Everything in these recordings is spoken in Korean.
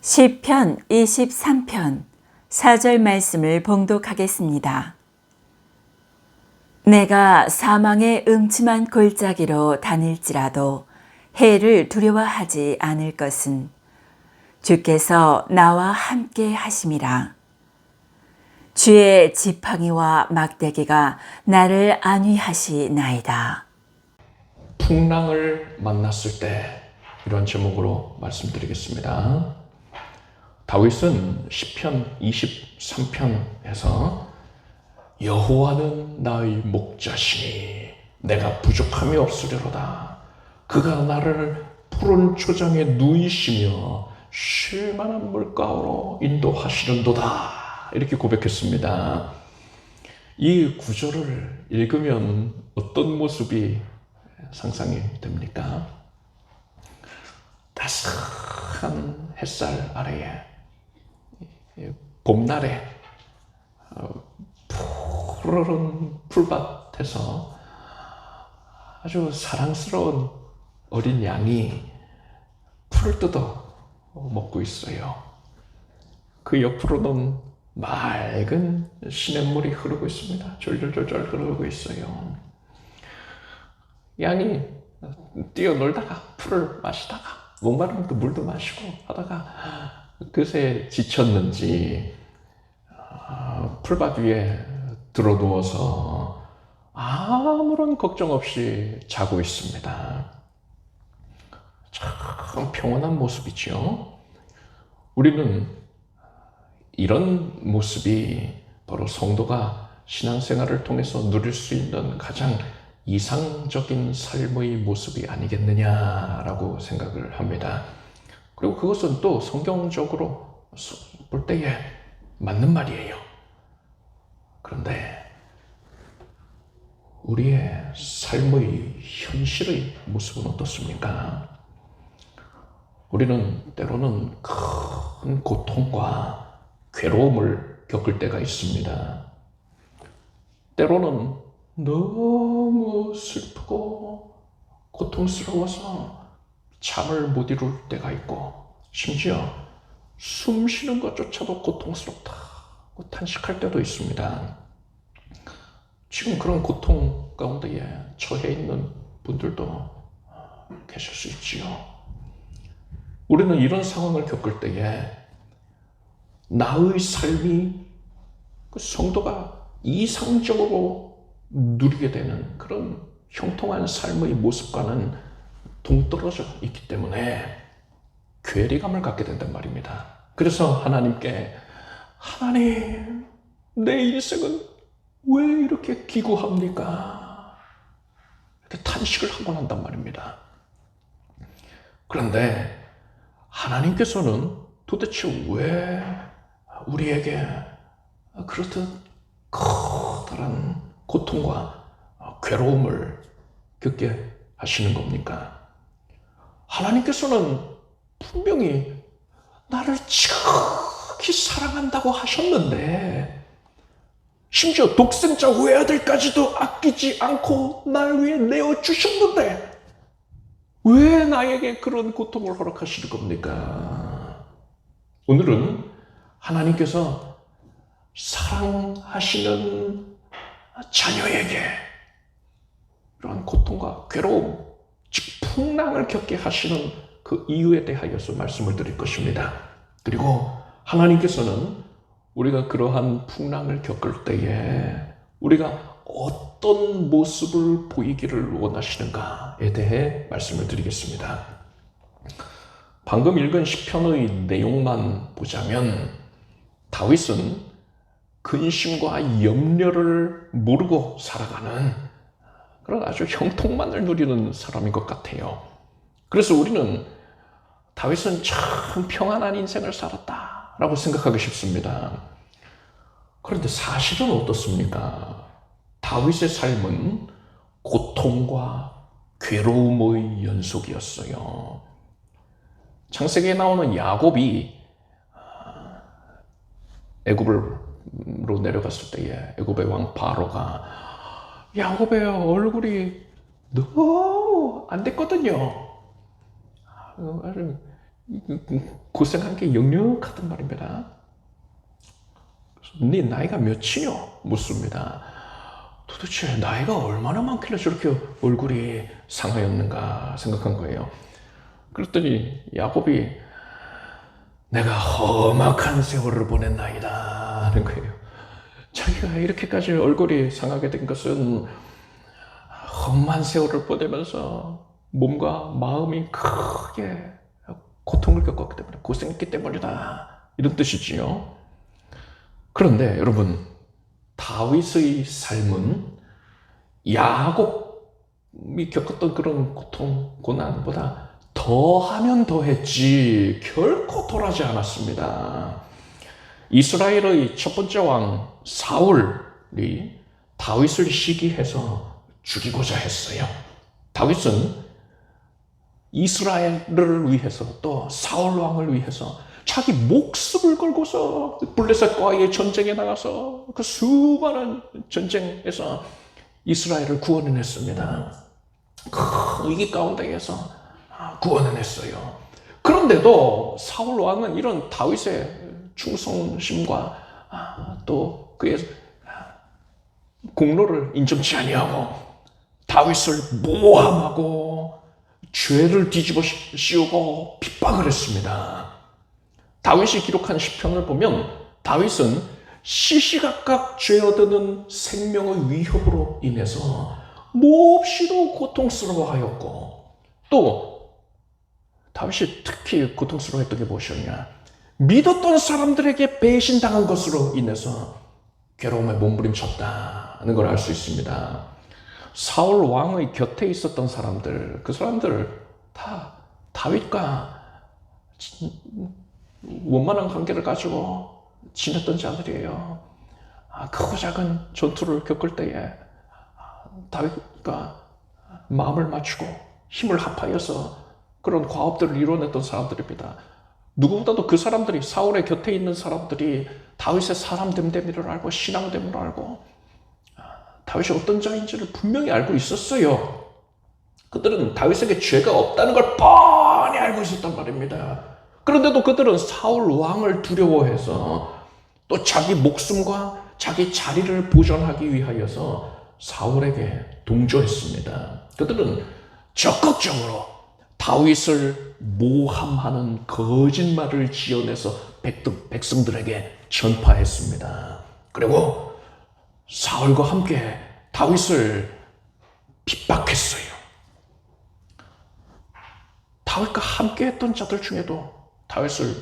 시편 23편 4절 말씀을 봉독하겠습니다. 내가 사망의 음침한 골짜기로 다닐지라도 해를 두려워하지 않을 것은 주께서 나와 함께 하심이라. 주의 지팡이와 막대기가 나를 안위하시나이다. 풍랑을 만났을 때 이런 제목으로 말씀드리겠습니다. 다윗은 시편 23편에서 여호와는 나의 목자시니 내가 부족함이 없으리로다. 그가 나를 푸른 초장에 누이시며 쉴 만한 물가로 인도하시는도다. 이렇게 고백했습니다. 이 구절을 읽으면 어떤 모습이 상상이 됩니까? 따스한 햇살 아래에 봄날에 푸르른 풀밭에서 아주 사랑스러운 어린 양이 풀을 뜯어 먹고 있어요. 그 옆으로는 맑은 시냇물이 흐르고 있습니다. 졸졸졸졸 흐르고 있어요. 양이 뛰어놀다가 풀을 마시다가 목마르면 또 물도 마시고 하다가 그새 지쳤는지 풀밭 위에 들어 누워서 아무런 걱정 없이 자고 있습니다. 참 평온한 모습이죠. 우리는 이런 모습이 바로 성도가 신앙생활을 통해서 누릴 수 있는 가장 이상적인 삶의 모습이 아니겠느냐라고 생각을 합니다. 그리고 그것은 또 성경적으로 볼 때에 맞는 말이에요. 그런데 우리의 삶의 현실의 모습은 어떻습니까? 우리는 때로는 큰 고통과 괴로움을 겪을 때가 있습니다. 때로는 너무 슬프고 고통스러워서 잠을 못 이룰 때가 있고 심지어 숨 쉬는 것조차도 고통스럽다고 탄식할 때도 있습니다. 지금 그런 고통 가운데에 처해 있는 분들도 계실 수 있지요. 우리는 이런 상황을 겪을 때에 나의 삶이 그 성도가 이상적으로 누리게 되는 그런 형통한 삶의 모습과는 동떨어져 있기 때문에 괴리감을 갖게 된단 말입니다. 그래서 하나님께 하나님, 내 인생은 왜 이렇게 기구합니까? 이렇게 탄식을 하곤 한단 말입니다. 그런데 하나님께서는 도대체 왜 우리에게 그렇듯 커다란 고통과 괴로움을 겪게 하시는 겁니까? 하나님께서는 분명히 나를 지극히 사랑한다고 하셨는데 심지어 독생자 외아들까지도 아끼지 않고 날 위해 내어주셨는데 왜 나에게 그런 고통을 허락하시는 겁니까? 오늘은 하나님께서 사랑하시는 자녀에게 이러한 고통과 괴로움, 즉 풍랑을 겪게 하시는 그 이유에 대하여서 말씀을 드릴 것입니다. 그리고 하나님께서는 우리가 그러한 풍랑을 겪을 때에 우리가 어떤 모습을 보이기를 원하시는가에 대해 말씀을 드리겠습니다. 방금 읽은 시편의 내용만 보자면 다윗은 근심과 염려를 모르고 살아가는 그런 아주 형통만을 누리는 사람인 것 같아요. 그래서 우리는 다윗은 참 평안한 인생을 살았다라고 생각하기 쉽습니다. 그런데 사실은 어떻습니까? 다윗의 삶은 고통과 괴로움의 연속이었어요. 창세기에 나오는 야곱이 애굽으로 내려갔을 때에 애굽의 왕 바로가 야곱의 얼굴이 너무 안 됐거든요. 아주 고생한 게 역력하단 말입니다. 네 나이가 몇이냐 묻습니다. 도대체 나이가 얼마나 많길래 저렇게 얼굴이 상하였는가 생각한 거예요. 그랬더니 야곱이 내가 험악한 세월을 보냈나이다 하는 거예요. 자기가 이렇게까지 얼굴이 상하게 된 것은 험한 세월을 보내면서 몸과 마음이 크게 고통을 겪었기 때문에, 고생했기 때문이다, 이런 뜻이지요. 그런데 여러분, 다윗의 삶은 야곱이 겪었던 그런 고통, 고난보다 더하면 더했지 결코 덜하지 않았습니다. 이스라엘의 첫 번째 왕 사울이 다윗을 시기해서 죽이고자 했어요. 다윗은 이스라엘을 위해서, 또 사울 왕을 위해서 자기 목숨을 걸고서 블레셋과의 전쟁에 나가서 그 수많은 전쟁에서 이스라엘을 구원해냈습니다. 큰 위기 가운데에서 구원해냈어요. 그런데도 사울 왕은 이런 다윗의 충성심과 또 그의 공로를 인정치 아니하고 다윗을 모함하고 죄를 뒤집어 씌우고 핍박을 했습니다. 다윗이 기록한 시편을 보면 다윗은 시시각각 죄어드는 생명의 위협으로 인해서 몹시도 고통스러워하였고, 또 다윗이 특히 고통스러워했던 게 무엇이었냐? 믿었던 사람들에게 배신당한 것으로 인해서 괴로움에 몸부림쳤다는 걸 알 수 있습니다. 사울 왕의 곁에 있었던 사람들, 그 사람들 다 다윗과 원만한 관계를 가지고 지냈던 자들이에요. 크고 작은 전투를 겪을 때에 다윗과 마음을 맞추고 힘을 합하여서 그런 과업들을 이뤄냈던 사람들입니다. 누구보다도 그 사람들이, 사울의 곁에 있는 사람들이 다윗의 사람됨됨이를 알고 신앙됨을 알고 다윗이 어떤 자인지를 분명히 알고 있었어요. 그들은 다윗에게 죄가 없다는 걸 뻔히 알고 있었단 말입니다. 그런데도 그들은 사울 왕을 두려워해서 또 자기 목숨과 자기 자리를 보존하기 위하여서 사울에게 동조했습니다. 그들은 적극적으로 다윗을 모함하는 거짓말을 지어내서 백성들에게 전파했습니다. 그리고 사울과 함께 다윗을 핍박했어요. 다윗과 함께 했던 자들 중에도 다윗을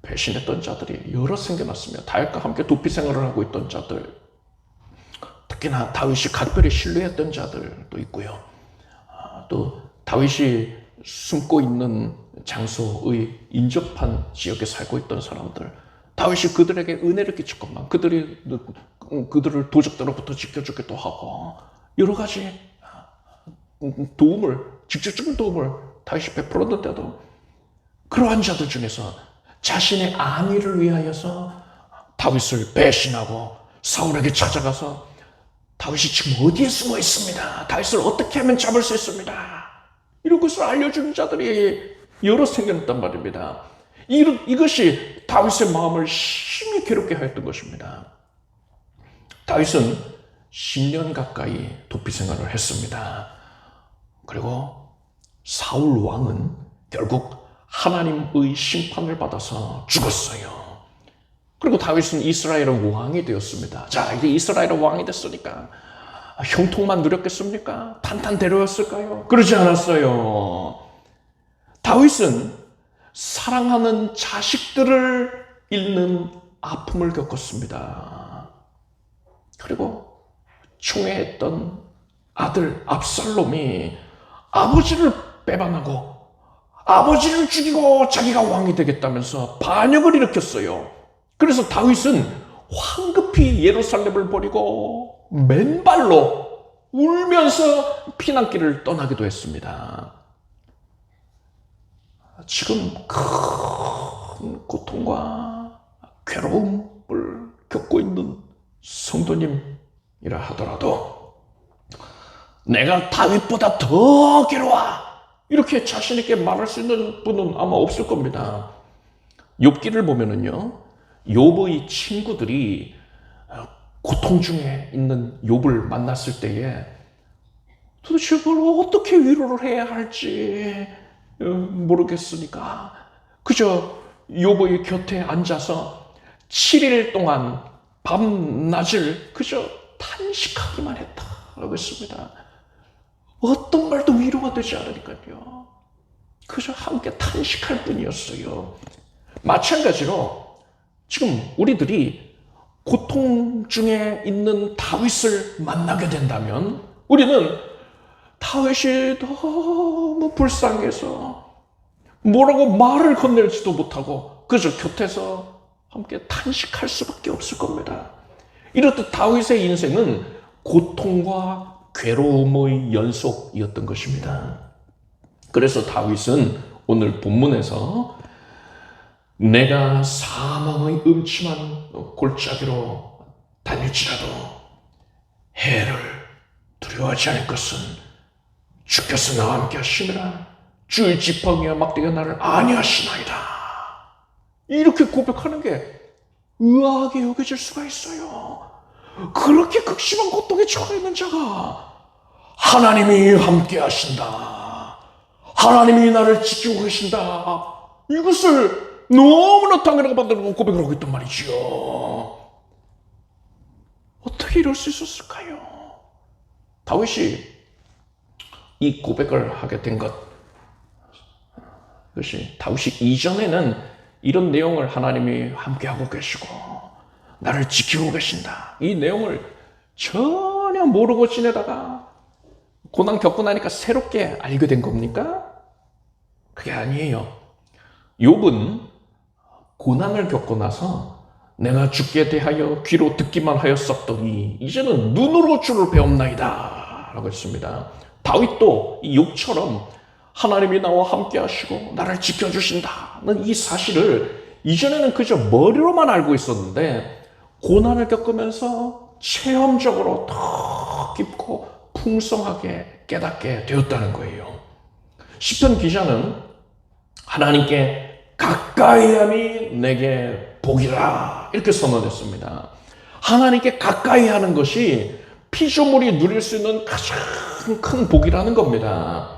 배신했던 자들이 여러 생겨났습니다. 다윗과 함께 도피 생활을 하고 있던 자들, 특히나 다윗이 각별히 신뢰했던 자들도 있고요. 또 다윗이 숨고 있는 장소의 인접한 지역에 살고 있던 사람들, 다윗이 그들에게 은혜를 끼쳤건만 그들을 도적들로부터 지켜주기도 하고 여러 가지 도움을, 직접적인 도움을 다윗이 베풀었는데도 그러한 자들 중에서 자신의 안위를 위하여서 다윗을 배신하고 사울에게 찾아가서 다윗이 지금 어디에 숨어 있습니다, 다윗을 어떻게 하면 잡을 수 있습니다, 이런 것을 알려주는 자들이 여러 생겨났단 말입니다. 이것이 다윗의 마음을 심히 괴롭게 하였던 것입니다. 다윗은 10년 가까이 도피 생활을 했습니다. 그리고 사울 왕은 결국 하나님의 심판을 받아서 죽었어요. 그리고 다윗은 이스라엘의 왕이 되었습니다. 자, 이제 이스라엘의 왕이 됐으니까 형통만 누렸겠습니까? 탄탄대로였을까요? 그러지 않았어요. 다윗은 사랑하는 자식들을 잃는 아픔을 겪었습니다. 그리고 총애했던 아들 압살롬이 아버지를 배반하고 아버지를 죽이고 자기가 왕이 되겠다면서 반역을 일으켰어요. 그래서 다윗은 황급히 예루살렘을 버리고 맨발로 울면서 피난길을 떠나기도 했습니다. 지금 큰 고통과 괴로움을 겪고 있는 성도님이라 하더라도 내가 다윗보다 더 괴로워, 이렇게 자신 있게 말할 수 있는 분은 아마 없을 겁니다. 욥기를 보면은요, 욥의 친구들이 고통 중에 있는 욥을 만났을 때에 도대체 그걸 어떻게 위로를 해야 할지 모르겠으니까 그저 욥의 곁에 앉아서 7일 동안 밤낮을 그저 탄식하기만 했다라고 했습니다. 어떤 말도 위로가 되지 않으니까요. 그저 함께 탄식할 뿐이었어요. 마찬가지로 지금 우리들이 고통 중에 있는 다윗을 만나게 된다면 우리는 다윗이 너무 불쌍해서 뭐라고 말을 건넬지도 못하고 그저 곁에서 함께 탄식할 수밖에 없을 겁니다. 이렇듯 다윗의 인생은 고통과 괴로움의 연속이었던 것입니다. 그래서 다윗은 오늘 본문에서 내가 사망의 음침한 골짜기로 다닐지라도 해를 두려워하지 않을 것은 주께서 나와 함께 하시느라 주의 지팡이와 막대기가 나를 안위하시나이다. 이렇게 고백하는 게 의아하게 여겨질 수가 있어요. 그렇게 극심한 고통에 처해 있는 자가 하나님이 함께 하신다, 하나님이 나를 지키고 계신다, 이것을 너무나 당연하게 만들고 고백을 하고 있단 말이지요. 어떻게 이럴 수 있었을까요? 다윗이 이 고백을 하게 된 것이 다윗이 이전에는 이런 내용을 하나님이 함께하고 계시고 나를 지키고 계신다, 이 내용을 전혀 모르고 지내다가 고난 겪고 나니까 새롭게 알게 된 겁니까? 그게 아니에요. 욥은 고난을 겪고 나서 내가 주께 대하여 귀로 듣기만 하였었더니 이제는 눈으로 주를 배웠나이다 라고 했습니다. 다윗도 이 욥처럼 하나님이 나와 함께 하시고 나를 지켜주신다는 이 사실을 이전에는 그저 머리로만 알고 있었는데 고난을 겪으면서 체험적으로 더 깊고 풍성하게 깨닫게 되었다는 거예요. 시편 기자는 하나님께 가까이함이 내게 복이라 이렇게 선언했습니다. 하나님께 가까이 하는 것이 피조물이 누릴 수 있는 가장 큰 복이라는 겁니다.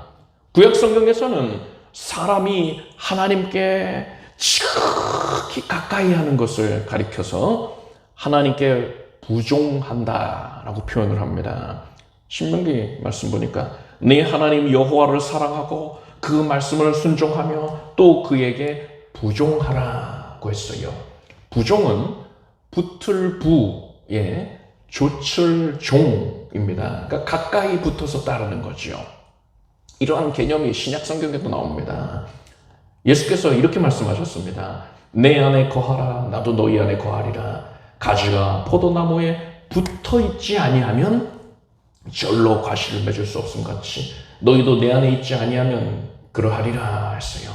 구약 성경에서는 사람이 하나님께 지극히 가까이 하는 것을 가리켜서 하나님께 부종한다라고 표현을 합니다. 신명기 말씀 보니까 네 하나님 여호와를 사랑하고 그 말씀을 순종하며 또 그에게 부종하라고 했어요. 부종은 붙을 부의 조철 종입니다. 그러니까 가까이 붙어서 따르는 거죠. 이러한 개념이 신약 성경에도 나옵니다. 예수께서 이렇게 말씀하셨습니다. 내 안에 거하라 나도 너희 안에 거하리라. 가지가 포도나무에 붙어 있지 아니하면 절로 과실을 맺을 수 없음 같이 너희도 내 안에 있지 아니하면 그러하리라 했어요.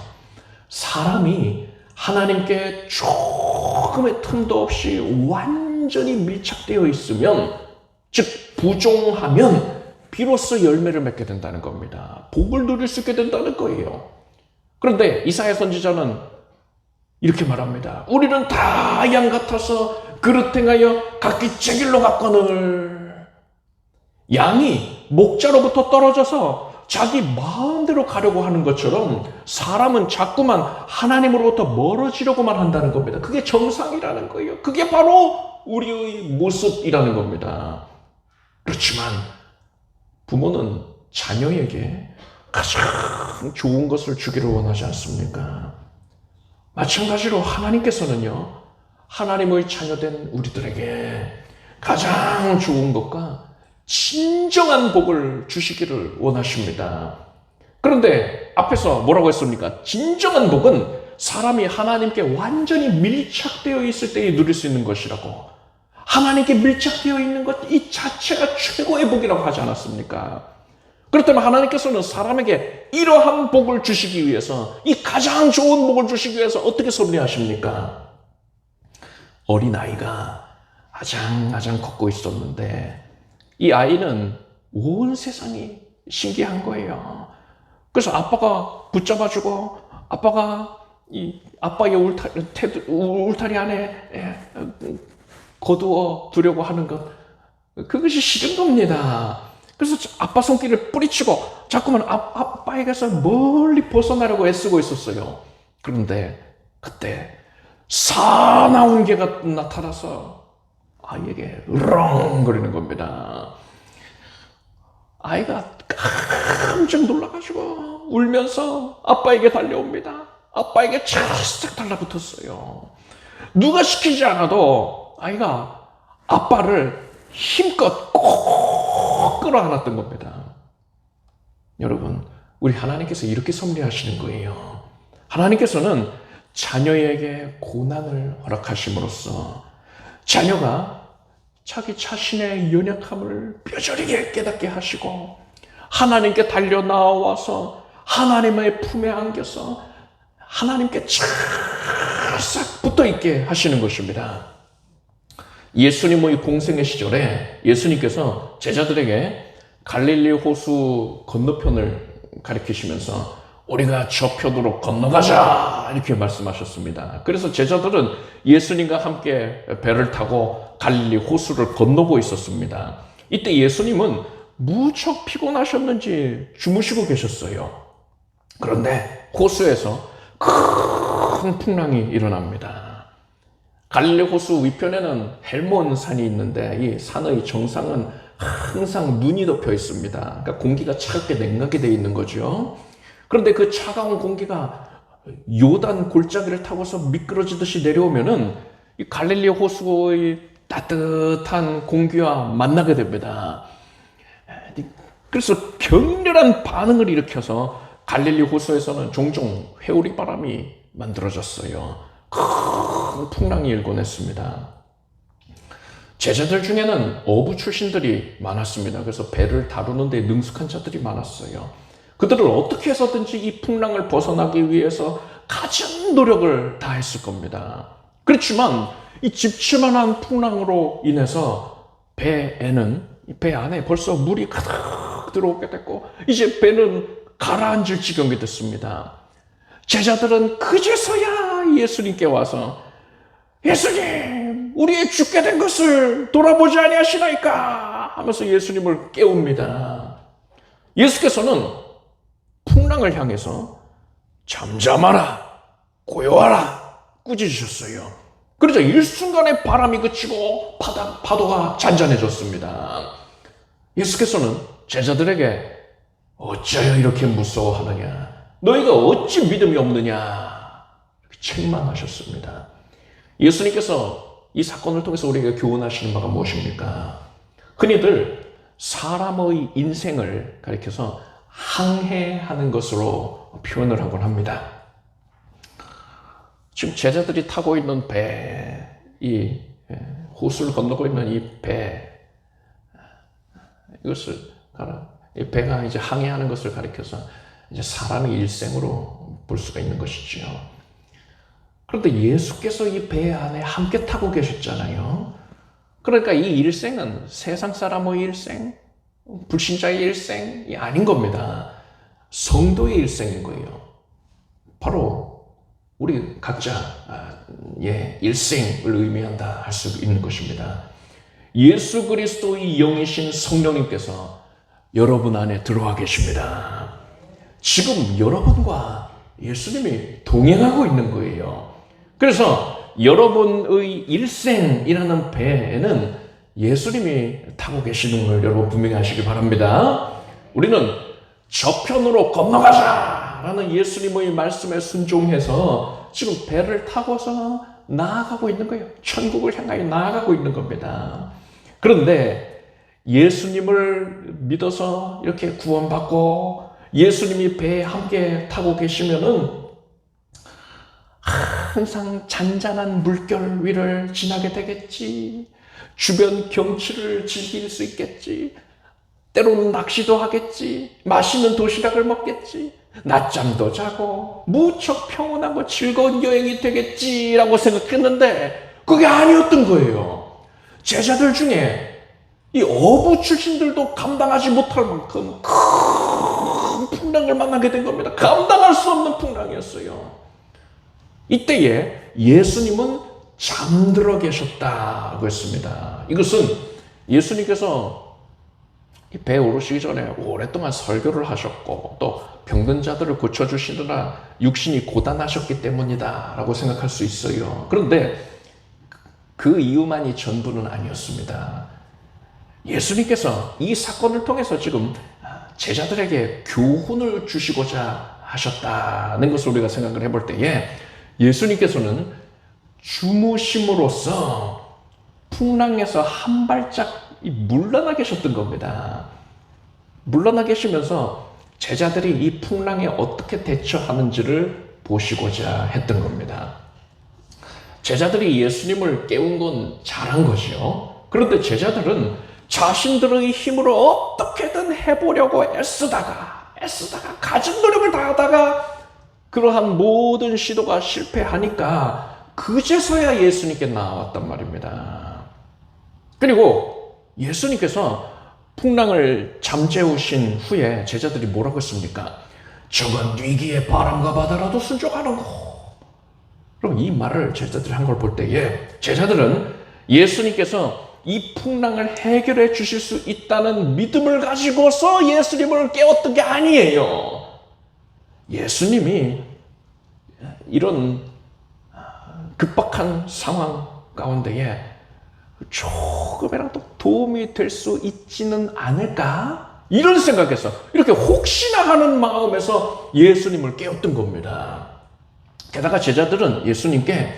사람이 하나님께 조금의 틈도 없이 완전히 밀착되어 있으면, 즉 부종하면 비로소 열매를 맺게 된다는 겁니다. 복을 누릴 수 있게 된다는 거예요. 그런데 이사야 선지자는 이렇게 말합니다. 우리는 다 양 같아서 그릇 행하여 각기 제 길로 갔거늘. 양이 목자로부터 떨어져서 자기 마음대로 가려고 하는 것처럼 사람은 자꾸만 하나님으로부터 멀어지려고만 한다는 겁니다. 그게 정상이라는 거예요. 그게 바로 우리의 모습이라는 겁니다. 그렇지만 부모는 자녀에게 가장 좋은 것을 주기를 원하지 않습니까? 마찬가지로 하나님께서는요, 하나님의 자녀된 우리들에게 가장 좋은 것과 진정한 복을 주시기를 원하십니다. 그런데 앞에서 뭐라고 했습니까? 진정한 복은 사람이 하나님께 완전히 밀착되어 있을 때에 누릴 수 있는 것이라고. 하나님께 밀착되어 있는 것 이 자체가 최고의 복이라고 하지 않았습니까? 그렇다면 하나님께서는 사람에게 이러한 복을 주시기 위해서, 이 가장 좋은 복을 주시기 위해서 어떻게 섭리하십니까? 어린아이가 아장아장 걷고 있었는데 이 아이는 온 세상이 신기한 거예요. 그래서 아빠가 붙잡아주고 아빠가 이 아빠의 울타리 안에 거두어 두려고 하는 것, 그것이 싫은 겁니다. 그래서 아빠 손길을 뿌리치고 자꾸만 아빠에게서 멀리 벗어나려고 애쓰고 있었어요. 그런데 그때 사나운 개가 나타나서 아이에게 으렁거리는 겁니다. 아이가 깜짝 놀라가지고 울면서 아빠에게 달려옵니다. 아빠에게 착 달라붙었어요. 누가 시키지 않아도 아이가 아빠를 힘껏 꼭 끌어안았던 겁니다. 여러분, 우리 하나님께서 이렇게 섭리하시는 거예요. 하나님께서는 자녀에게 고난을 허락하심으로써 자녀가 자기 자신의 연약함을 뼈저리게 깨닫게 하시고 하나님께 달려 나와서 하나님의 품에 안겨서 하나님께 찰싹 붙어 있게 하시는 것입니다. 예수님의 공생의 시절에 예수님께서 제자들에게 갈릴리 호수 건너편을 가리키시면서 우리가 저편으로 건너가자 이렇게 말씀하셨습니다. 그래서 제자들은 예수님과 함께 배를 타고 갈릴리 호수를 건너고 있었습니다. 이때 예수님은 무척 피곤하셨는지 주무시고 계셨어요. 그런데 호수에서 큰 풍랑이 일어납니다. 갈릴리 호수 위편에는 헬몬 산이 있는데 이 산의 정상은 항상 눈이 덮여 있습니다. 그러니까 공기가 차갑게 냉각이 되어 있는 거죠. 그런데 그 차가운 공기가 요단 골짜기를 타고서 미끄러지듯이 내려오면은 이 갈릴리 호수의 따뜻한 공기와 만나게 됩니다. 그래서 격렬한 반응을 일으켜서 갈릴리 호수에서는 종종 회오리 바람이 만들어졌어요. 큰 풍랑이 일곤 했습니다. 제자들 중에는 어부 출신들이 많았습니다. 그래서 배를 다루는 데 능숙한 자들이 많았어요. 그들은 어떻게 해서든지 이 풍랑을 벗어나기 위해서 가진 노력을 다했을 겁니다. 그렇지만 이 집치만한 풍랑으로 인해서 배 안에 벌써 물이 가득 들어오게 됐고 이제 배는 가라앉을 지경이 됐습니다. 제자들은 그제서야 예수님께 와서 예수님, 우리의 죽게 된 것을 돌아보지 아니하시나이까 하면서 예수님을 깨웁니다. 예수께서는 풍랑을 향해서 잠잠하라, 고요하라 꾸짖으셨어요. 그러자 일순간에 바람이 그치고 파도가 잔잔해졌습니다. 예수께서는 제자들에게 어찌하여 이렇게 무서워하느냐, 너희가 어찌 믿음이 없느냐 이렇게 책망하셨습니다. 예수님께서 이 사건을 통해서 우리에게 교훈하시는 바가 무엇입니까? 흔히들 사람의 인생을 가리켜서 항해하는 것으로 표현을 하곤 합니다. 지금 제자들이 타고 있는 배, 이 호수를 건너고 있는 이 배, 이 배가 이제 항해하는 것을 가리켜서 이제 사람의 일생으로 볼 수가 있는 것이지요. 그런데 예수께서 이 배 안에 함께 타고 계셨잖아요. 그러니까 이 일생은 세상 사람의 일생, 불신자의 일생이 아닌 겁니다. 성도의 일생인 거예요. 바로 우리 각자의 일생을 의미한다 할 수 있는 것입니다. 예수 그리스도의 영이신 성령님께서 여러분 안에 들어와 계십니다. 지금 여러분과 예수님이 동행하고 있는 거예요. 그래서 여러분의 일생이라는 배에는 예수님이 타고 계시는 걸 여러분 분명히 아시기 바랍니다. 우리는 저편으로 건너가자라는 예수님의 말씀에 순종해서 지금 배를 타고서 나아가고 있는 거예요. 천국을 향하여 나아가고 있는 겁니다. 그런데 예수님을 믿어서 이렇게 구원받고 예수님이 배에 함께 타고 계시면은 항상 잔잔한 물결 위를 지나게 되겠지. 주변 경치를 즐길 수 있겠지. 때로는 낚시도 하겠지. 맛있는 도시락을 먹겠지. 낮잠도 자고 무척 평온하고 즐거운 여행이 되겠지라고 생각했는데 그게 아니었던 거예요. 제자들 중에 이 어부 출신들도 감당하지 못할 만큼 큰 큰 풍랑을 만나게 된 겁니다. 감당할 수 없는 풍랑이었어요. 이때에 예수님은 잠들어 계셨다고 했습니다. 이것은 예수님께서 이 배에 오르시기 전에 오랫동안 설교를 하셨고 또 병든 자들을 고쳐주시느라 육신이 고단하셨기 때문이다 라고 생각할 수 있어요. 그런데 그 이유만이 전부는 아니었습니다. 예수님께서 이 사건을 통해서 지금 제자들에게 교훈을 주시고자 하셨다는 것을 우리가 생각을 해볼 때에 예수님께서는 주무심으로써 풍랑에서 한 발짝 물러나 계셨던 겁니다. 물러나 계시면서 제자들이 이 풍랑에 어떻게 대처하는지를 보시고자 했던 겁니다. 제자들이 예수님을 깨운 건 잘한 것이요. 그런데 제자들은 자신들의 힘으로 어떻게든 해보려고 애쓰다가 가진 노력을 다하다가 그러한 모든 시도가 실패하니까 그제서야 예수님께 나왔단 말입니다. 그리고 예수님께서 풍랑을 잠재우신 후에 제자들이 뭐라고 했습니까? 저건 위기의 바람과 바다라도 순종하는 거. 그럼 이 말을 제자들이 한 걸 볼 때에 제자들은 예수님께서 이 풍랑을 해결해 주실 수 있다는 믿음을 가지고서 예수님을 깨웠던 게 아니에요. 예수님이 이런 급박한 상황 가운데에 조금이라도 도움이 될 수 있지는 않을까? 이런 생각에서 이렇게 혹시나 하는 마음에서 예수님을 깨웠던 겁니다. 게다가 제자들은 예수님께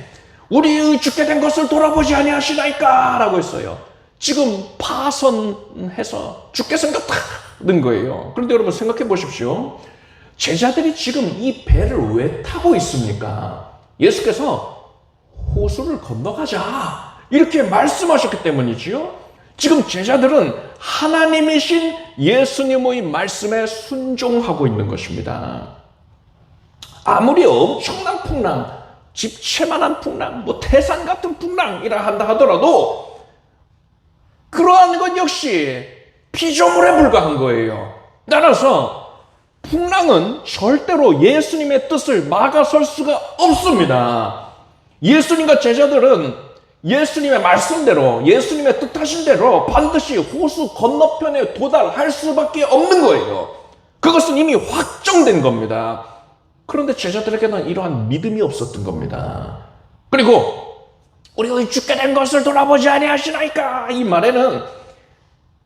우리 죽게 된 것을 돌아보지 아니하시나이까? 라고 했어요. 지금 파선해서 죽게 생겼다는 거예요. 그런데 여러분 생각해 보십시오. 제자들이 지금 이 배를 왜 타고 있습니까? 예수께서 호수를 건너가자 이렇게 말씀하셨기 때문이지요. 지금 제자들은 하나님이신 예수님의 말씀에 순종하고 있는 것입니다. 아무리 엄청난 풍랑, 집채만한 풍랑, 태산 같은 풍랑이라 한다 하더라도 그러한 것 역시 피조물에 불과한 거예요. 따라서 풍랑은 절대로 예수님의 뜻을 막아설 수가 없습니다. 예수님과 제자들은 예수님의 말씀대로 예수님의 뜻하신 대로 반드시 호수 건너편에 도달할 수밖에 없는 거예요. 그것은 이미 확정된 겁니다. 그런데 제자들에게는 이러한 믿음이 없었던 겁니다. 그리고 우리가 죽게 된 것을 돌아보지 아니하시나이까? 이 말에는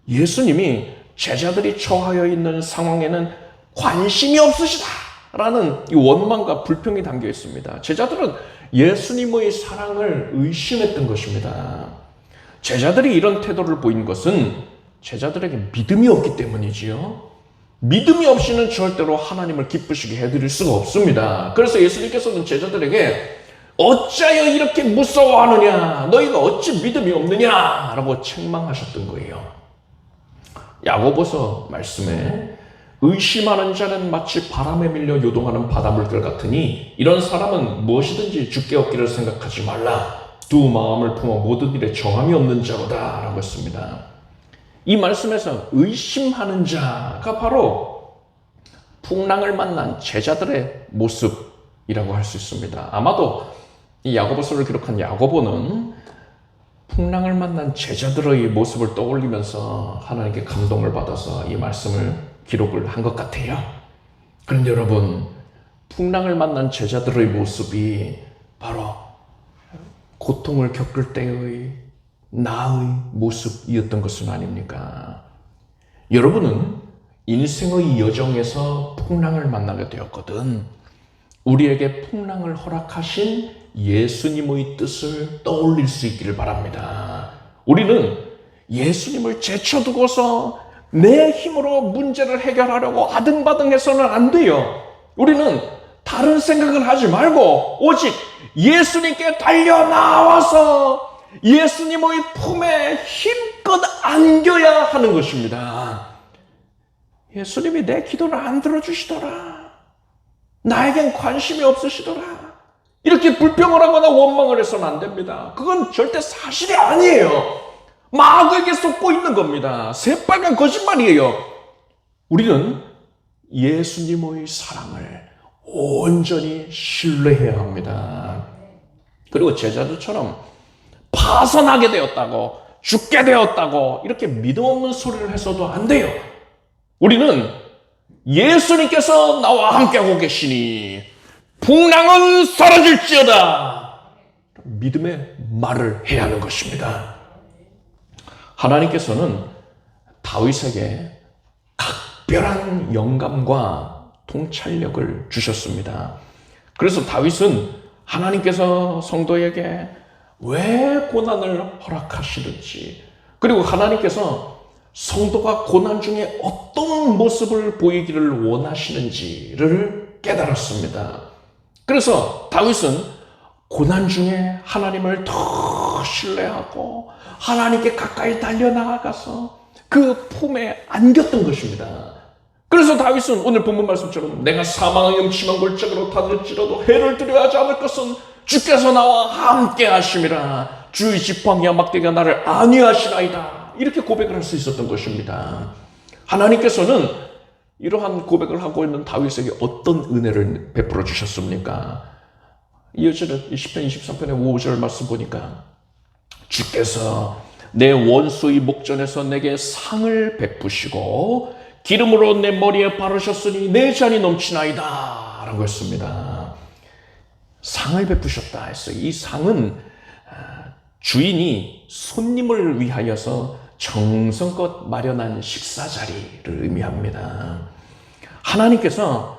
예수님이 제자들이 처하여 있는 상황에는 관심이 없으시다라는 이 원망과 불평이 담겨 있습니다. 제자들은 예수님의 사랑을 의심했던 것입니다. 제자들이 이런 태도를 보인 것은 제자들에게 믿음이 없기 때문이지요. 믿음이 없이는 절대로 하나님을 기쁘시게 해드릴 수가 없습니다. 그래서 예수님께서는 제자들에게 어찌하여 이렇게 무서워하느냐? 너희가 어찌 믿음이 없느냐? 라고 책망하셨던 거예요. 야고보서 말씀에 의심하는 자는 마치 바람에 밀려 요동하는 바닷물결 같으니 이런 사람은 무엇이든지 주께 얻기를 생각하지 말라. 두 마음을 품어 모든 일에 정함이 없는 자로다 라고 했습니다. 이 말씀에서 의심하는 자가 바로 풍랑을 만난 제자들의 모습이라고 할 수 있습니다. 아마도 이 야고보서를 기록한 야고보는 풍랑을 만난 제자들의 모습을 떠올리면서 하나님께 감동을 받아서 이 말씀을 기록을 한 것 같아요. 그런데 여러분, 풍랑을 만난 제자들의 모습이 바로 고통을 겪을 때의 나의 모습이었던 것은 아닙니까? 여러분은 인생의 여정에서 풍랑을 만나게 되었거든. 우리에게 풍랑을 허락하신 예수님의 뜻을 떠올릴 수 있기를 바랍니다. 우리는 예수님을 제쳐두고서 내 힘으로 문제를 해결하려고 아등바등해서는 안 돼요. 우리는 다른 생각을 하지 말고 오직 예수님께 달려나와서 예수님의 품에 힘껏 안겨야 하는 것입니다. 예수님이 내 기도를 안 들어주시더라. 나에겐 관심이 없으시더라. 이렇게 불평을 하거나 원망을 해서는 안 됩니다. 그건 절대 사실이 아니에요. 마귀에게 속고 있는 겁니다. 새빨간 거짓말이에요. 우리는 예수님의 사랑을 온전히 신뢰해야 합니다. 그리고 제자들처럼 파선하게 되었다고, 죽게 되었다고 이렇게 믿음 없는 소리를 해서도 안 돼요. 우리는 예수님께서 나와 함께하고 계시니 풍랑은 사라질지어다, 믿음의 말을 해야 하는 것입니다. 하나님께서는 다윗에게 각별한 영감과 통찰력을 주셨습니다. 그래서 다윗은 하나님께서 성도에게 왜 고난을 허락하시는지, 그리고 하나님께서 성도가 고난 중에 어떤 모습을 보이기를 원하시는지를 깨달았습니다. 그래서 다윗은 고난 중에 하나님을 더 신뢰하고 하나님께 가까이 달려나가서 그 품에 안겼던 것입니다. 그래서 다윗은 오늘 본문 말씀처럼 내가 사망의 음침한 골짜기로 다닐지라도 해를 두려워하지 않을 것은 주께서 나와 함께 하심이라. 주의 지팡이와 막대기가 나를 안위하시나이다. 이렇게 고백을 할 수 있었던 것입니다. 하나님께서는 이러한 고백을 하고 있는 다윗에게 어떤 은혜를 베풀어 주셨습니까? 이어지는 20편 23편의 5절 말씀 보니까 주께서 내 원수의 목전에서 내게 상을 베푸시고 기름으로 내 머리에 바르셨으니 내 잔이 넘치나이다 라고 했습니다. 상을 베푸셨다 했어요. 이 상은 주인이 손님을 위하여서 정성껏 마련한 식사 자리를 의미합니다. 하나님께서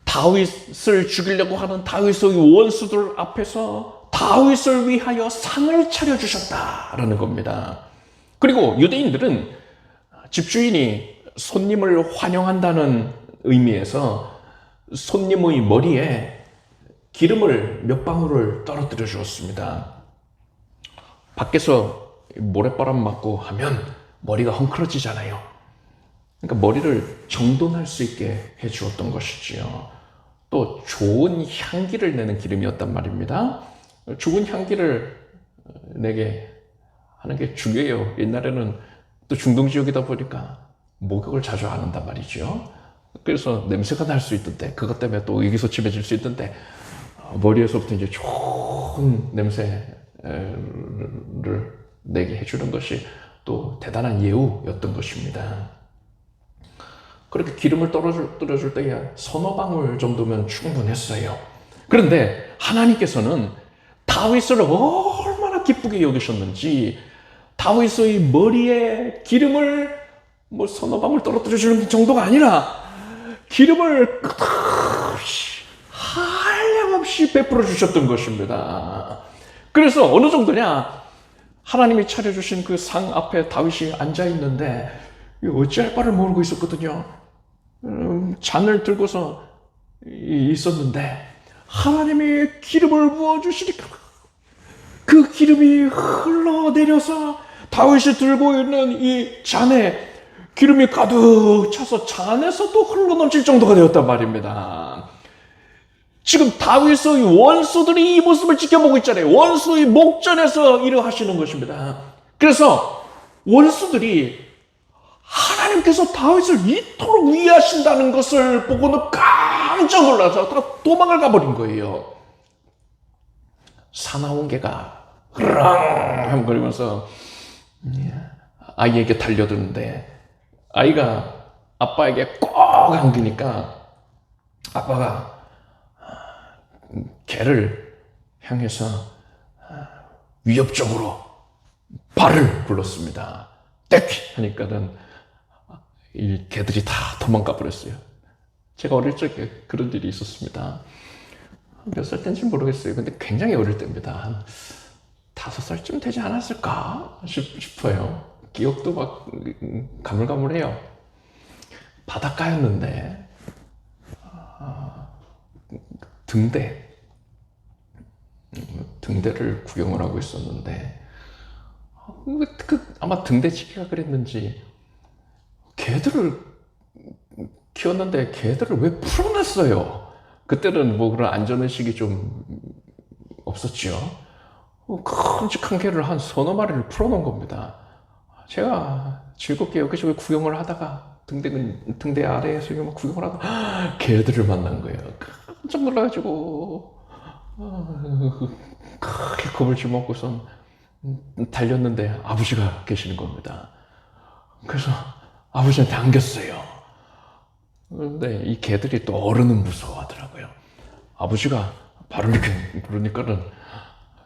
다윗을 죽이려고 하는 다윗의 원수들 앞에서 다윗을 위하여 상을 차려주셨다라는 겁니다. 그리고 유대인들은 집주인이 손님을 환영한다는 의미에서 손님의 머리에 기름을 몇 방울을 떨어뜨려 주었습니다. 밖에서 모래바람 맞고 하면 머리가 헝클어지잖아요. 그러니까 머리를 정돈할 수 있게 해 주었던 것이지요. 또 좋은 향기를 내는 기름이었단 말입니다. 좋은 향기를 내게 하는 게 중요해요. 옛날에는 또 중동 지역이다 보니까 목욕을 자주 안 한단 말이죠. 그래서 냄새가 날 수 있던데, 그것 때문에 또 의기소침해질 수 있던데, 머리에서부터 이제 좋은 냄새를 내게 해주는 것이 또 대단한 예우였던 것입니다. 그렇게 기름을 떨어뜨려줄 때에 서너 방울 정도면 충분했어요. 그런데 하나님께서는 다윗을 얼마나 기쁘게 여기셨는지 다윗의 머리에 기름을 서너 방울 떨어뜨려주는 정도가 아니라 기름을 끝없이 한량없이 베풀어 주셨던 것입니다. 그래서 어느 정도냐, 하나님이 차려주신 그 상 앞에 다윗이 앉아있는데 어찌할 바를 모르고 있었거든요. 잔을 들고서 있었는데 하나님이 기름을 부어주시니까 그 기름이 흘러내려서 다윗이 들고 있는 이 잔에 기름이 가득 차서 잔에서도 흘러넘칠 정도가 되었단 말입니다. 지금 다윗의 원수들이 이 모습을 지켜보고 있잖아요. 원수의 목전에서 일을 하시는 것입니다. 그래서 원수들이 하나님께서 다윗을 이토록 위하신다는 것을 보고는 깜짝 놀라서 다 도망을 가버린 거예요. 사나운 개가 흐랑거리면서 아이에게 달려드는데 아이가 아빠에게 꼭 안기니까 아빠가 개를 향해서 위협적으로 발을 굴렀습니다. 떼퀴 하니까는 이 개들이 다 도망가 버렸어요. 제가 어릴 적에 그런 일이 있었습니다. 몇 살 때인지 모르겠어요. 근데 굉장히 어릴 때입니다. 한 5살쯤 되지 않았을까 싶어요. 기억도 막 가물가물해요. 바닷가였는데 등대를 구경을 하고 있었는데 아마 등대치기가 그랬는지 개들을 키웠는데 개들을 왜 풀어놨어요? 그때는 뭐 그런 안전의식이 좀 없었죠. 큼직한 개를 한 서너 마리를 풀어놓은 겁니다. 제가 즐겁게 여기저기 구경을 하다가 등대 아래에서 막 구경을 하고 개들을 만난 거예요. 깜짝 놀라가지고 크게 겁을 집어먹고선 달렸는데 아버지가 계시는 겁니다. 그래서 아버지한테 안겼어요. 그런데 이 개들이 또 어른은 무서워하더라고요. 아버지가 발을 이렇게 부르니까는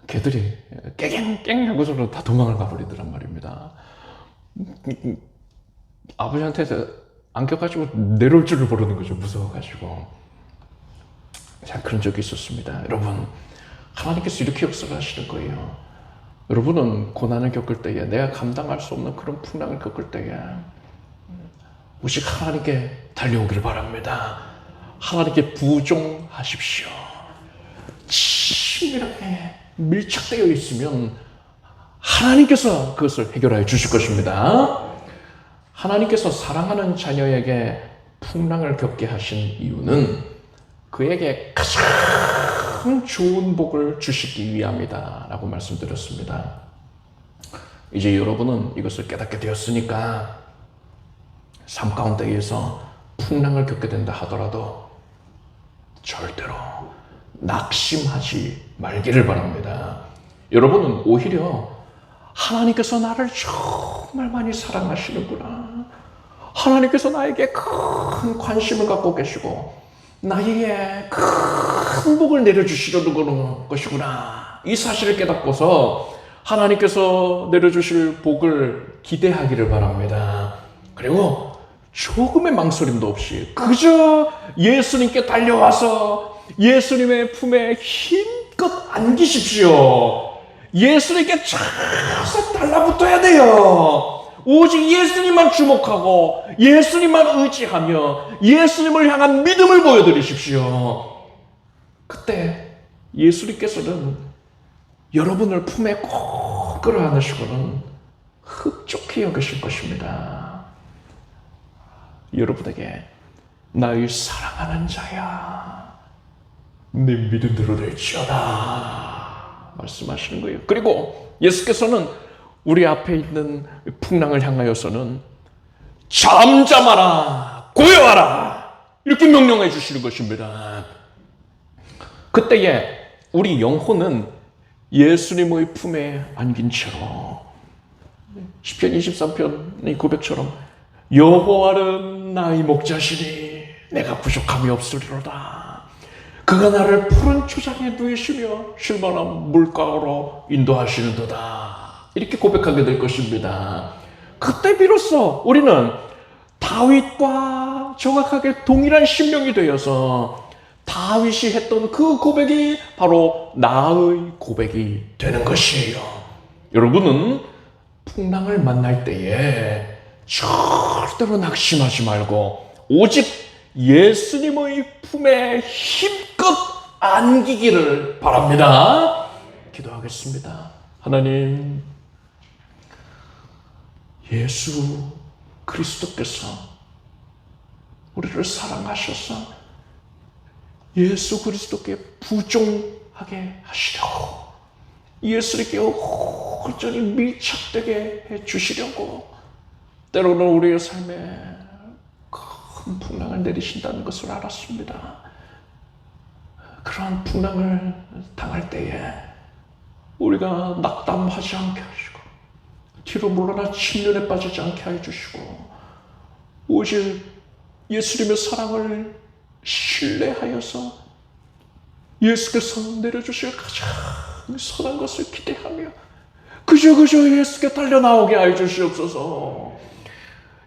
개들이 깽깽 하고서는 다 도망을 가버리더란 말입니다. 아버지한테 안겨가지고 내려올 줄을 모르는 거죠. 무서워가지고. 자, 그런 적이 있었습니다. 여러분, 하나님께서 이렇게 역사를 하시는 거예요. 여러분은 고난을 겪을 때에, 내가 감당할 수 없는 그런 풍랑을 겪을 때에 오직 하나님께 달려오기를 바랍니다. 하나님께 부종하십시오. 친밀하게 밀착되어 있으면 하나님께서 그것을 해결하여 주실 것입니다. 하나님께서 사랑하는 자녀에게 풍랑을 겪게 하신 이유는 그에게 가장 좋은 복을 주시기 위함이다 라고 말씀드렸습니다. 이제 여러분은 이것을 깨닫게 되었으니까 삶 가운데에서 풍랑을 겪게 된다 하더라도 절대로 낙심하지 말기를 바랍니다. 여러분은 오히려 하나님께서 나를 정말 많이 사랑하시는구나. 하나님께서 나에게 큰 관심을 갖고 계시고 나에게 큰 복을 내려주시려는 것이구나. 이 사실을 깨닫고서 하나님께서 내려주실 복을 기대하기를 바랍니다. 그리고 조금의 망설임도 없이 그저 예수님께 달려와서 예수님의 품에 힘껏 안기십시오. 예수님께 쫙 달라붙어야 돼요. 오직 예수님만 주목하고 예수님만 의지하며 예수님을 향한 믿음을 보여드리십시오. 그때 예수님께서는 여러분을 품에 꼭 끌어안으시고는 흡족히 여기실 것입니다. 여러분에게 나의 사랑하는 자야, 내 믿음대로 될지어다 말씀하시는 거예요. 그리고 예수께서는 우리 앞에 있는 풍랑을 향하여서는 잠잠하라, 고요하라 이렇게 명령해 주시는 것입니다. 그때에 우리 영혼은 예수님의 품에 안긴 채로 시편 23편의 고백처럼 여호와는 나의 목자시니 내가 부족함이 없으리로다. 그가 나를 푸른 초장에 누이시며 쉴만한 물가로 인도하시는도다. 이렇게 고백하게 될 것입니다. 그때 비로소 우리는 다윗과 정확하게 동일한 심령이 되어서 다윗이 했던 그 고백이 바로 나의 고백이 되는 것이에요. 여러분은 풍랑을 만날 때에 절대로 낙심하지 말고 오직 예수님의 품에 힘껏 안기기를 바랍니다. 기도하겠습니다. 하나님, 예수 그리스도께서 우리를 사랑하셔서 예수 그리스도께 부종하게 하시려고, 예수님께 온전히 밀착되게 해주시려고 때로는 우리의 삶에 큰 풍랑을 내리신다는 것을 알았습니다. 그러한 풍랑을 당할 때에 우리가 낙담하지 않게 하시고 뒤로 물러나 침륜에 빠지지 않게 해주시고 오직 예수님의 사랑을 신뢰하여서 예수께서 내려주실 가장 선한 것을 기대하며 그저 예수께 달려나오게 하여 주시옵소서.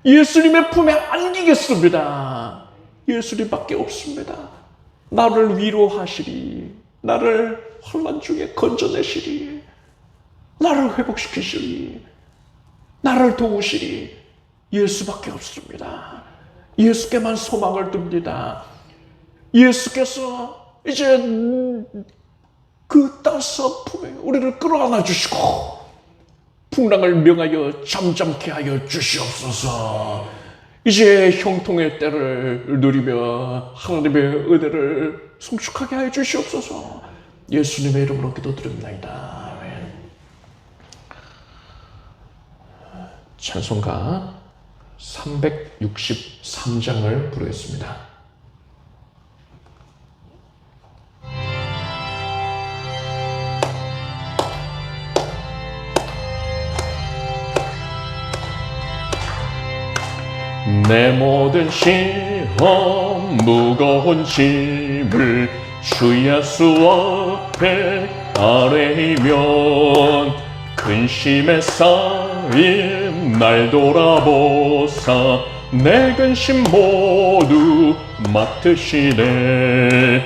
예수님의 품에 안기겠습니다. 예수님밖에 없습니다. 나를 위로하시리, 나를 환난 중에 건져내시리, 나를 회복시키시리, 나를 도우시리. 예수밖에 없습니다. 예수께만 소망을 둡니다. 예수께서 이제 그 따스한 품에 우리를 끌어안아 주시고 풍랑을 명하여 잠잠케 하여 주시옵소서. 이제 형통의 때를 누리며 하나님의 은혜를 성축하게 하여 주시옵소서. 예수님의 이름으로 기도드립니다. 아멘. 찬송가 363장을 부르겠습니다. 내 모든 시험 무거운 짐을 주 예수 앞에 아뢰이면 근심에 쌓인 날 돌아보사 내 근심 모두 맡으시네.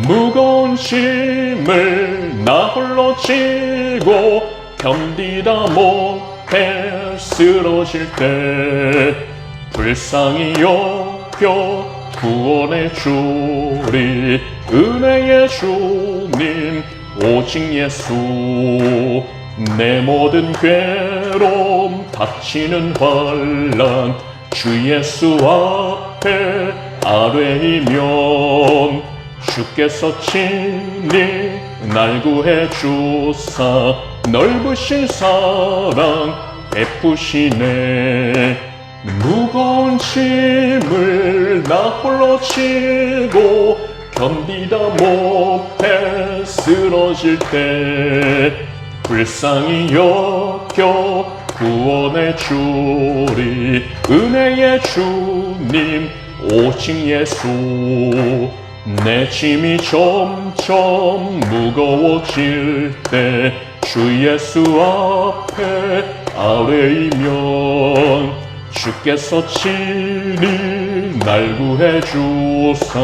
무거운 짐을 나 홀로 지고 견디다 못해 쓰러질 때 불쌍히 여겨 구원해 주리. 은혜의 주님 오직 예수. 내 모든 괴로움 닥치는 환난 주 예수 앞에 아뢰이면 주께서 친히 날 구해 주사 넓으신 사랑 베푸시네. 무거운 짐을 나 홀로 지고 견디다 못해 쓰러질 때 불쌍히 여겨 구원해 주리. 은혜의 주님 오직 예수. 내 짐이 점점 무거워질 때 주 예수 앞에 아뢰이면 주께서 친히 날 구해 주사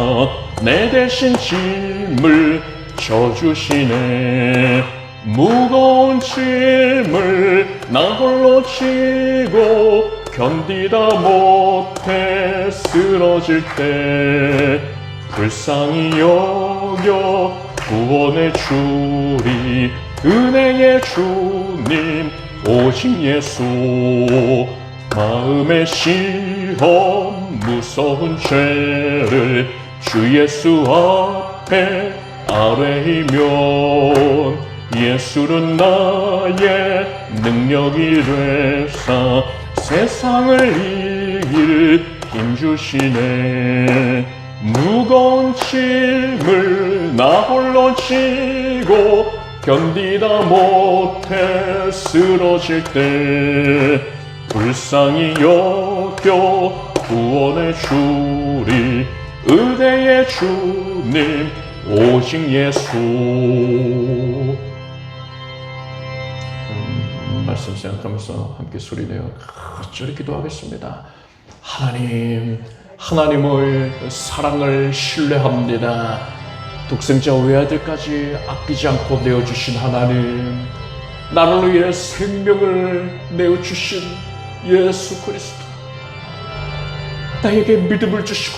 내 대신 짐을 져주시네. 무거운 짐을 나 홀로 지고 견디다 못해 쓰러질 때 불쌍히 여겨 구원해 주리. 은혜의 주님 오직 예수. 마음의 시험 무서운 죄를 주 예수 앞에 아뢰이면 예수는 나의 능력이 되사 세상을 이길 힘 주시네. 무거운 짐을 나 홀로 지고 견디다 못해 쓰러질 때 불쌍히 여겨 구원해 주리. 은혜의 주님 오직 예수. 말씀 생각하면서 함께 소리내어 간절히 기도하겠습니다. 하나님, 하나님의 사랑을 신뢰합니다. 독생자 외아들까지 아끼지 않고 내어주신 하나님, 나를 위해 생명을 내어주신 예수 그리스도, 나에게 믿음을 주시고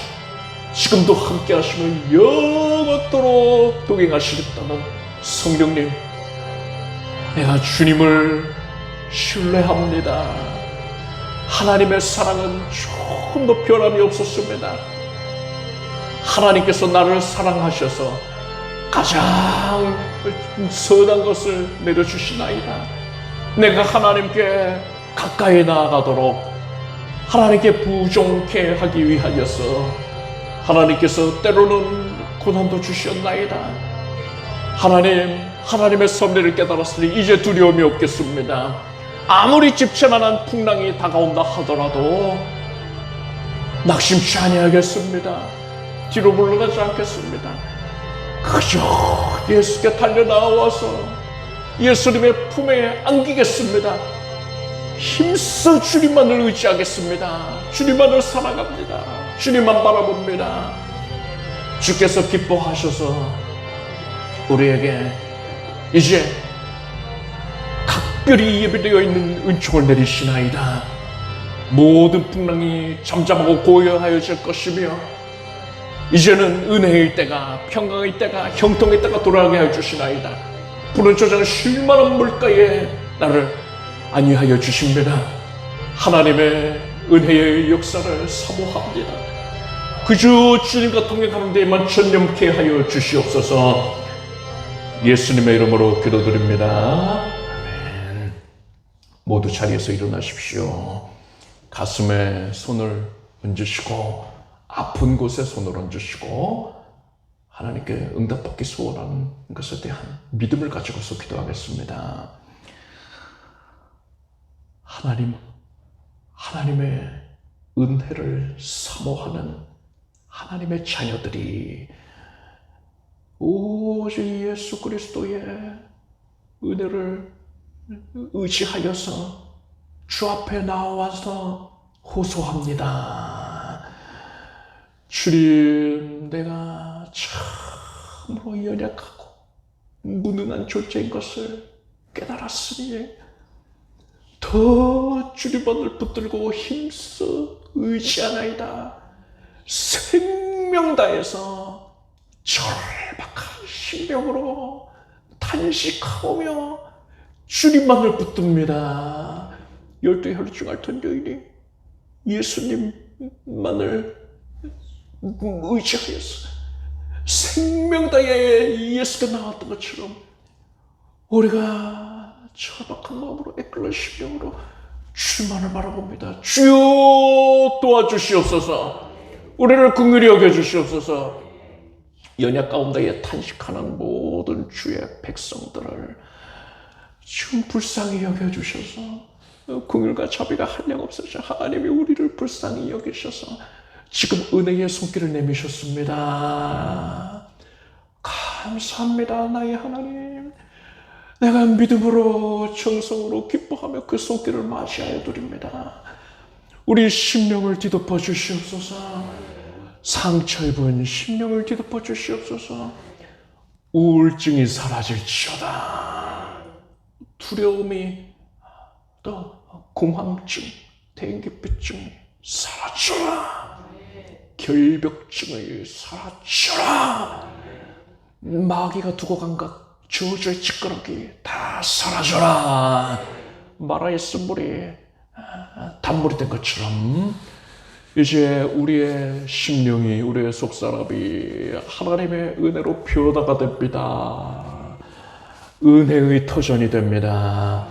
지금도 함께 하시며 영원토록 동행하시겠다는 성령님, 내가 주님을 신뢰합니다. 하나님의 사랑은 조금도 변함이 없었습니다. 하나님께서 나를 사랑하셔서 가장 선한 것을 내려주시나이다. 내가 하나님께 가까이 나아가도록 하나님께 부종케 하기 위하여서 하나님께서 때로는 고난도 주셨나이다. 하나님, 하나님의 섭리를 깨달았으니 이제 두려움이 없겠습니다. 아무리 집채만한 풍랑이 다가온다 하더라도 낙심치 아니하겠습니다. 뒤로 물러가지 않겠습니다. 그저 예수께 달려나와서 예수님의 품에 안기겠습니다. 힘써 주님만을 의지하겠습니다. 주님만을 사랑합니다. 주님만 바라봅니다. 주께서 기뻐하셔서 우리에게 이제 각별히 예비되어 있는 은총을 내리시나이다. 모든 풍랑이 잠잠하고 고요하여질 것이며 이제는 은혜의 때가, 평강의 때가, 형통의 때가 돌아가게 해주시나이다. 푸른 초장 쉴만한 물가에 나를 안위하여 주십니다. 하나님의 은혜의 역사를 사모합니다. 그저 주님과 동행하는 데에만 전념케 하여 주시옵소서. 예수님의 이름으로 기도드립니다. 아멘. 모두 자리에서 일어나십시오. 가슴에 손을 얹으시고 아픈 곳에 손을 얹으시고 하나님께 응답받기 소원하는 것에 대한 믿음을 가지고서 기도하겠습니다. 하나님의 은혜를 사모하는 하나님의 자녀들이 오직 예수 그리스도의 은혜를 의지하여서 주 앞에 나와서 호소합니다. 주님, 내가 참으로 연약하고 무능한 존재인 것을 깨달았으니 더 주님만을 붙들고 힘써 의지하나이다. 생명 다해서 절박한 심령으로 탄식하오며 주님만을 붙듭니다. 12 혈중 앓던 여인이 예수님만을 의지하여서 생명 다해 예수가 나왔던 것처럼 우리가 절박한 마음으로 애끓는 심령으로 주만을 바라봅니다. 주여 도와주시옵소서. 우리를 긍휼히 여겨주시옵소서. 연약 가운데에 탄식하는 모든 주의 백성들을 지금 불쌍히 여겨주셔서 긍휼과 자비가 한량없으셔 하나님이 우리를 불쌍히 여기셔서 지금 은혜의 손길을 내미셨습니다. 감사합니다. 나의 하나님, 내가 믿음으로 정성으로 기뻐하며 그 손길을 맞이하여 드립니다. 우리 심령을 뒤덮어 주시옵소서. 상처 입은 심령을 뒤덮어 주시옵소서. 우울증이 사라질지어다. 두려움이 또 공황증, 대인기피증이 사라져라. 결벽증이 사라져라. 마귀가 두고 간 것, 저주의 찌꺼기 다 사라져라. 마라의 쓴물이 단물이 된 것처럼 이제 우리의 심령이, 우리의 속사람이 하나님의 은혜로 변화가 됩니다. 은혜의 터전이 됩니다.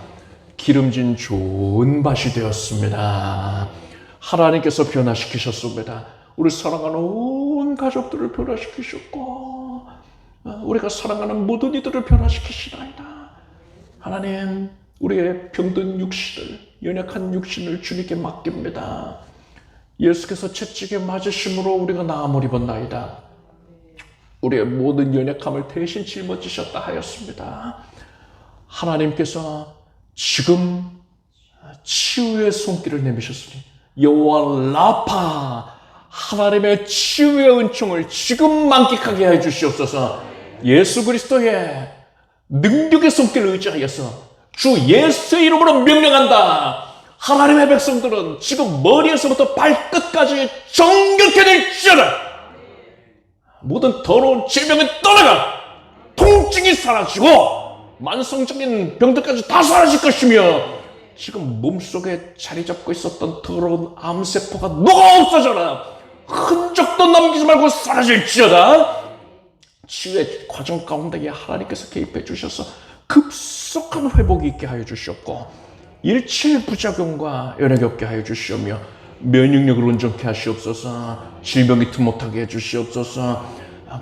기름진 좋은 밭이 되었습니다. 하나님께서 변화시키셨습니다. 우리 사랑하는 온 가족들을 변화시키셨고 우리가 사랑하는 모든 이들을 변화시키시나이다. 하나님, 우리의 병든 육신을, 연약한 육신을 주님께 맡깁니다. 예수께서 채찍에 맞으심으로 우리가 나음을 입었나이다. 우리의 모든 연약함을 대신 짊어지셨다 하였습니다. 하나님께서 지금 치유의 손길을 내미셨으니 여호와 라파, 하나님의 치유의 은총을 지금 만끽하게 해주시옵소서. 예수 그리스도의 능력의 손길을 의지하여서 주 예수의 이름으로 명령한다. 하나님의 백성들은 지금 머리에서부터 발끝까지 정결케 될지어다. 모든 더러운 질병이 떠나가 통증이 사라지고 만성적인 병들까지 다 사라질 것이며 지금 몸속에 자리 잡고 있었던 더러운 암세포가 녹아 없어져라. 흔적도 남기지 말고 사라질지어다. 치유의 과정 가운데에 하나님께서 개입해 주셔서 급속한 회복이 있게 하여 주셨고 일체 부작용과 연약이 없게 하여 주시오며 면역력을 온전케 하시옵소서. 질병이 틈 못하게 해주시옵소서.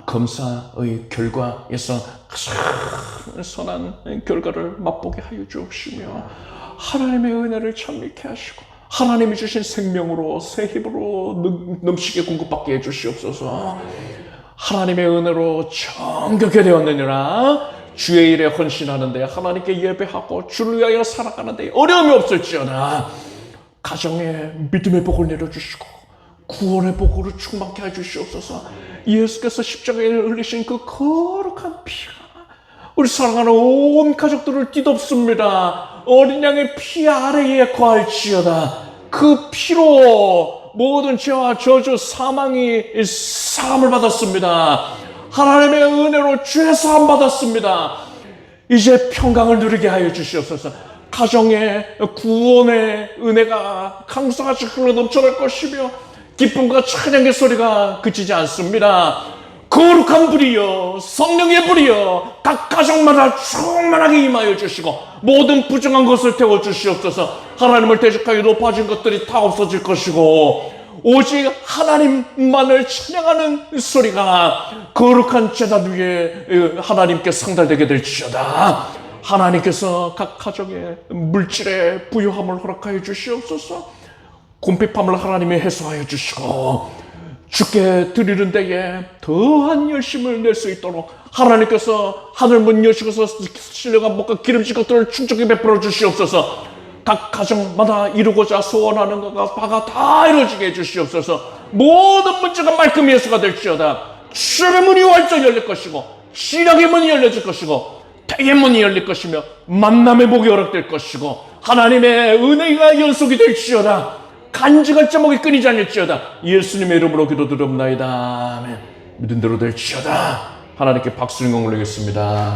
검사의 결과에서 선한 결과를 맛보게 하여 주옵시며 하나님의 은혜를 참미케 하시고 하나님이 주신 생명으로 새 힘으로 넘치게 공급받게 해주시옵소서. 하나님의 은혜로 정결케 되었느니라. 주의 일에 헌신하는데 하나님께 예배하고 주를 위하여 살아가는데 어려움이 없을지어다. 가정에 믿음의 복을 내려주시고 구원의 복으로 충만케 해주시옵소서. 예수께서 십자가에 흘리신 그 거룩한 피가 우리 사랑하는 온 가족들을 뒤덮습니다. 어린 양의 피 아래에 거할지어다. 그 피로 모든 죄와 저주 사망이 사함을 받았습니다. 하나님의 은혜로 죄 사함 받았습니다. 이제 평강을 누리게 하여 주시옵소서. 가정에 구원의 은혜가 강성하시 흘러 넘쳐날 것이며 기쁨과 찬양의 소리가 그치지 않습니다. 거룩한 불이여, 성령의 불이여 각 가정마다 충만하게 임하여 주시고 모든 부정한 것을 태워 주시옵소서. 하나님을 대적하여 높아진 것들이 다 없어질 것이고 오직 하나님만을 찬양하는 소리가 거룩한 제단 위에 하나님께 상달되게 될지어다. 하나님께서 각 가정에 물질의 부유함을 허락하여 주시옵소서. 궁핍함을 하나님이 해소하여 주시고 주께 드리는 데에 더한 열심을 낼 수 있도록 하나님께서 하늘문 여시고서 신령한 목과 기름진 것들을 충족히 베풀어 주시옵소서. 각 가정마다 이루고자 소원하는 것과 바가 다 이루어지게 해주시옵소서. 모든 문제가 말끔히 해소가 될지어다. 주의 문이 활짝 열릴 것이고 신앙의 문이 열려질 것이고 대의 문이 열릴 것이며 만남의 복이 허락될 것이고 하나님의 은혜가 연속이 될지어다. 간증할 자목이 끊이지 않을지어다. 예수님의 이름으로 기도드립나이다. 아멘. 믿은 대로 될지어다. 하나님께 박수를 올리겠습니다.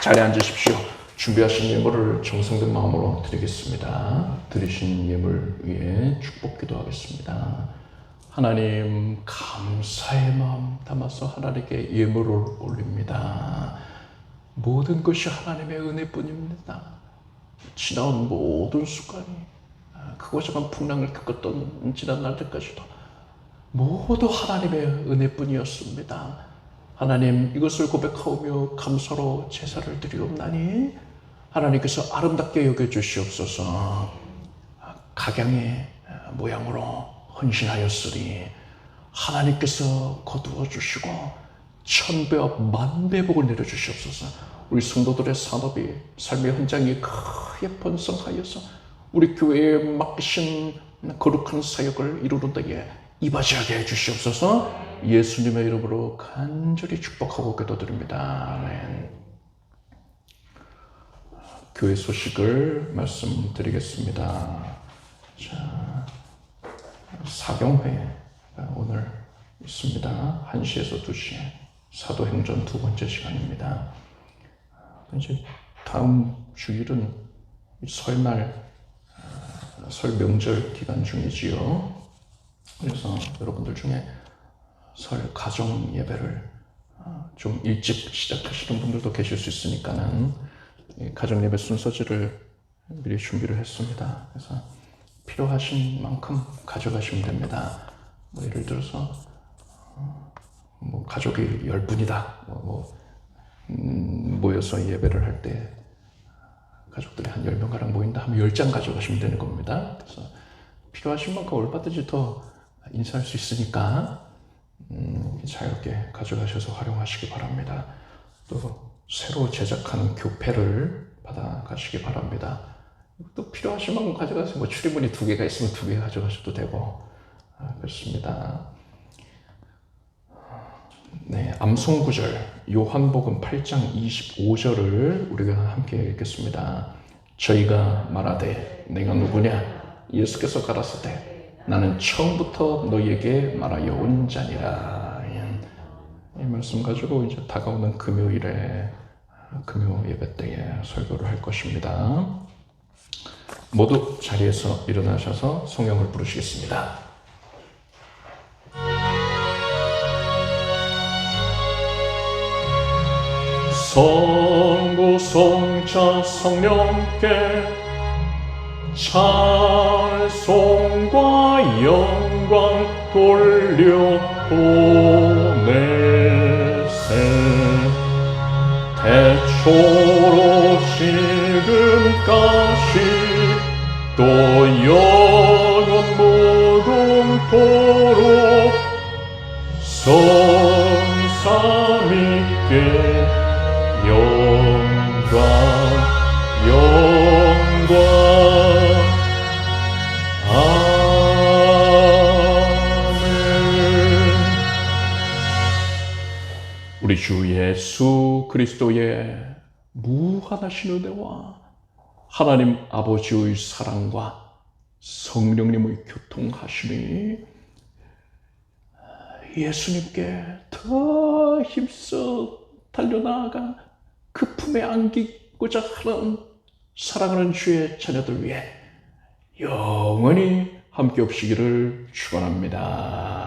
자리에 앉으십시오. 준비하신 예물을 정성된 마음으로 드리겠습니다. 드리신 예물 위에 축복 기도하겠습니다. 하나님, 감사의 마음 담아서 하나님께 예물을 올립니다. 모든 것이 하나님의 은혜뿐입니다. 지나온 모든 순간이 크고 작은 풍랑을 겪었던 지난 날들까지도 모두 하나님의 은혜뿐이었습니다. 하나님, 이것을 고백하오며 감사로 제사를 드리옵나니 하나님께서 아름답게 여겨주시옵소서. 각양의 모양으로 헌신하였으니 하나님께서 거두어 주시고 천배와 만배 복을 내려주시옵소서. 우리 성도들의 산업이 삶의 현장이 크게 번성하여서 우리 교회에 맡기신 거룩한 사역을 이루는 데에 이바지하게 해주시옵소서. 예수님의 이름으로 간절히 축복하고 기도드립니다. 아멘. 교회 소식을 말씀드리겠습니다. 자, 사경회가 오늘 있습니다. 1시에서 2시에 사도행전 2번째 시간입니다. 이제 다음 주일은 설날, 설 명절 기간 중이지요. 그래서 여러분들 중에 설 가정 예배를 좀 일찍 시작하시는 분들도 계실 수 있으니까는 가정 예배 순서지를 미리 준비를 했습니다. 그래서 필요하신 만큼 가져가시면 됩니다. 뭐 예를 들어서 뭐 가족이 10분이다 모여서 예배를 할 때 가족들이 한 10명가량 모인다 하면 10장 가져가시면 되는 겁니다. 그래서 필요하신 만큼 얼마든지 더 인사할 수 있으니까 자유롭게 가져가셔서 활용하시기 바랍니다. 또 새로 제작한 교패를 받아가시기 바랍니다. 또 필요하신 만큼 가져가세요. 뭐 출입문이 2개가 있으면 2개 가져가셔도 되고 그렇습니다. 네, 암송구절 요한복음 8장 25절을 우리가 함께 읽겠습니다. 저희가 말하되 내가 누구냐? 예수께서 가라사대 나는 처음부터 너희에게 말하여 온 자니라. 이 말씀 가지고 이제 다가오는 금요일에 금요 예배 때에 설교를 할 것입니다. 모두 자리에서 일어나셔서 성령을 부르시겠습니다. 성부 성자 성령께 찬송과 영광 돌려보내세. 태초로 지금까지 또 영원 무궁토록 성삼위께 영광 아멘. 우리 주 예수 그리스도의 무한하신 은혜와 하나님 아버지의 사랑과 성령님의 교통하심이 예수님께 더 힘써 달려나아가 그 품에 안기고자 하는 사랑하는 주의 자녀들 위해 영원히 함께 없시기를 축원합니다.